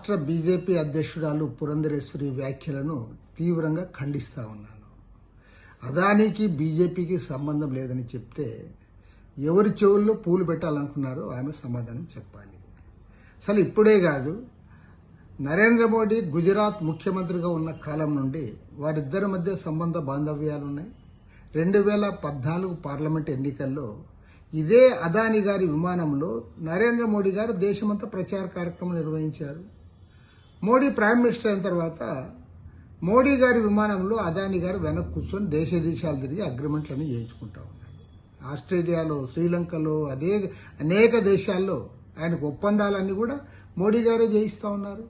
రాష్ట్ర బీజేపీ అధ్యక్షురాలు పురంధరేశ్వరి వ్యాఖ్యలను తీవ్రంగా ఖండిస్తా ఉన్నాను. అదానికి బీజేపీకి సంబంధం లేదని చెప్తే ఎవరి చెవుల్లో పూలు పెట్టాలనుకున్నారో ఆమె సమాధానం చెప్పాలి. అసలు ఇప్పుడే కాదు, నరేంద్ర మోడీ గుజరాత్ ముఖ్యమంత్రిగా ఉన్న కాలం నుండి వారిద్దరి మధ్య సంబంధ బాంధవ్యాలున్నాయి. 2014 పార్లమెంట్ ఎన్నికల్లో ఇదే అదాని గారి విమానంలో నరేంద్ర మోడీ గారు దేశమంతా ప్రచార కార్యక్రమం నిర్వహించారు. మోడీ ప్రైమ్ మినిస్టర్ అయిన తర్వాత మోడీ గారి విమానంలో అదాని గారు వెనక్కి కూర్చొని దేశాలు తిరిగి అగ్రిమెంట్లను చేయించుకుంటా ఉన్నారు. ఆస్ట్రేలియాలో, శ్రీలంకలో, అనేక దేశాల్లో ఆయనకు ఒప్పందాలన్నీ కూడా మోడీ గారే చేయిస్తూ ఉన్నారు.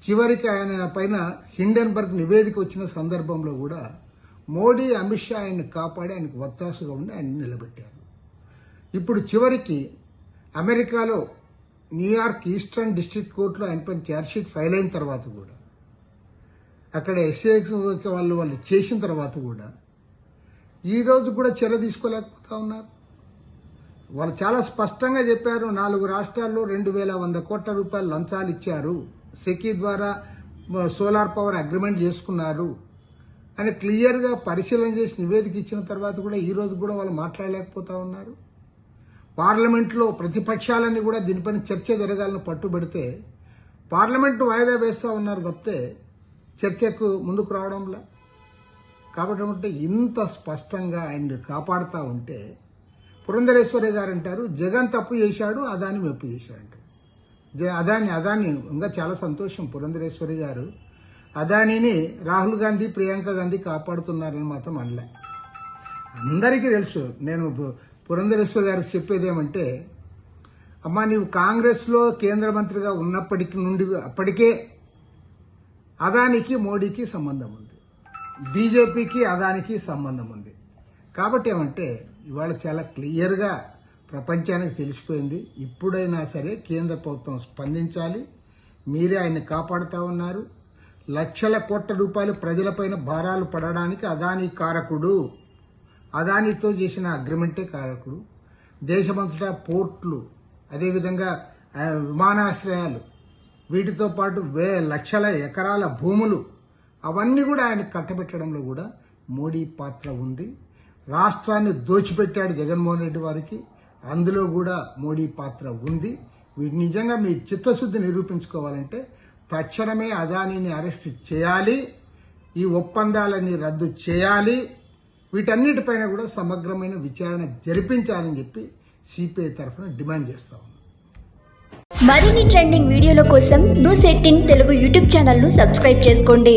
చివరికి ఆయన పైన హిండెన్బర్గ్ నివేదిక వచ్చిన సందర్భంలో కూడా మోడీ, అమిత్ షా ఆయన్ని కాపాడి ఆయనకు వత్తాసుగా ఉండి ఆయన నిలబెట్టారు. ఇప్పుడు చివరికి అమెరికాలో న్యూయార్క్ ఈస్టర్న్ డిస్ట్రిక్ట్ కోర్టులో ఆయన పైన ఛార్జ్షీట్ ఫైల్ అయిన తర్వాత కూడా, అక్కడ ఎస్ఏఎక్స్ వాళ్ళు చేసిన తర్వాత కూడా ఈ రోజు కూడా చర్య తీసుకోలేకపోతా ఉన్నారు. వాళ్ళు చాలా స్పష్టంగా చెప్పారు, 4 రాష్ట్రాల్లో 2,100 కోట్ల రూపాయలు లంచాలు ఇచ్చారు, సెకీ ద్వారా సోలార్ పవర్ అగ్రిమెంట్ చేసుకున్నారు అని క్లియర్గా పరిశీలన చేసి నివేదిక ఇచ్చిన తర్వాత కూడా ఈ రోజు కూడా వాళ్ళు మాట్లాడలేకపోతా ఉన్నారు. పార్లమెంట్లో ప్రతిపక్షాలన్నీ కూడా దీనిపైన చర్చ జరగాలని పట్టుబడితే పార్లమెంట్ వాయిదా వేస్తూ ఉన్నారు తప్పితే చర్చకు ముందుకు రావడంలా. కాబట్టి ఇంత స్పష్టంగా ఆయన్ని కాపాడుతూ ఉంటే పురంధరేశ్వరి గారు అంటారు, జగన్ తప్పు చేశాడు, అదాని మెప్పు చేశాడు. అదాని ఇంకా చాలా సంతోషం. పురంధరేశ్వరి గారు అదానిని రాహుల్ గాంధీ, ప్రియాంక గాంధీ కాపాడుతున్నారని మాత్రం అనలే. అందరికీ తెలుసు. నేను పురంధరేశ్వరి గారికి చెప్పేది ఏమంటే, అమ్మా నీవు కాంగ్రెస్లో కేంద్ర మంత్రిగా ఉన్నప్పటికి నుండి అప్పటికే అదానికి మోడీకి సంబంధం ఉంది, బీజేపీకి అదానికి సంబంధం ఉంది. కాబట్టి ఏమంటే ఇవాళ చాలా క్లియర్గా ప్రపంచానికి తెలిసిపోయింది. ఇప్పుడైనా సరే కేంద్ర ప్రభుత్వం స్పందించాలి. మీరే ఆయన్ని కాపాడుతూ ఉన్నారు. లక్షల కోట్ల రూపాయలు ప్రజలపైన భారాలు పడడానికి అదాని కారకుడు. అదానితో చేసిన అగ్రిమెంటే కారకుడు. దేశమంతటా పోర్ట్లు, అదేవిధంగా విమానాశ్రయాలు, వీటితో పాటు లక్షల ఎకరాల భూములు, అవన్నీ కూడా ఆయన కట్టబెట్టడంలో కూడా మోడీ పాత్ర ఉంది. రాష్ట్రాన్ని దోచిపెట్టాడు జగన్మోహన్ రెడ్డి వారికి, అందులో కూడా మోడీ పాత్ర ఉంది. వీటి నిజంగా మీ చిత్తశుద్ధి నిరూపించుకోవాలంటే తక్షణమే అదానిని అరెస్ట్ చేయాలి, ఈ ఒప్పందాలని రద్దు చేయాలి, వీటన్నిటిపైన కూడా సమగ్రమైన విచారణ జరిపించాలని చెప్పి సిపిఐ తరఫున డిమాండ్ చేస్తా ఉన్నాం. మరిన్ని ట్రెండింగ్ వీడియోల కోసం న్యూస్ 18 తెలుగు యూట్యూబ్ ఛానల్ ను సబ్స్క్రైబ్ చేసుకోండి.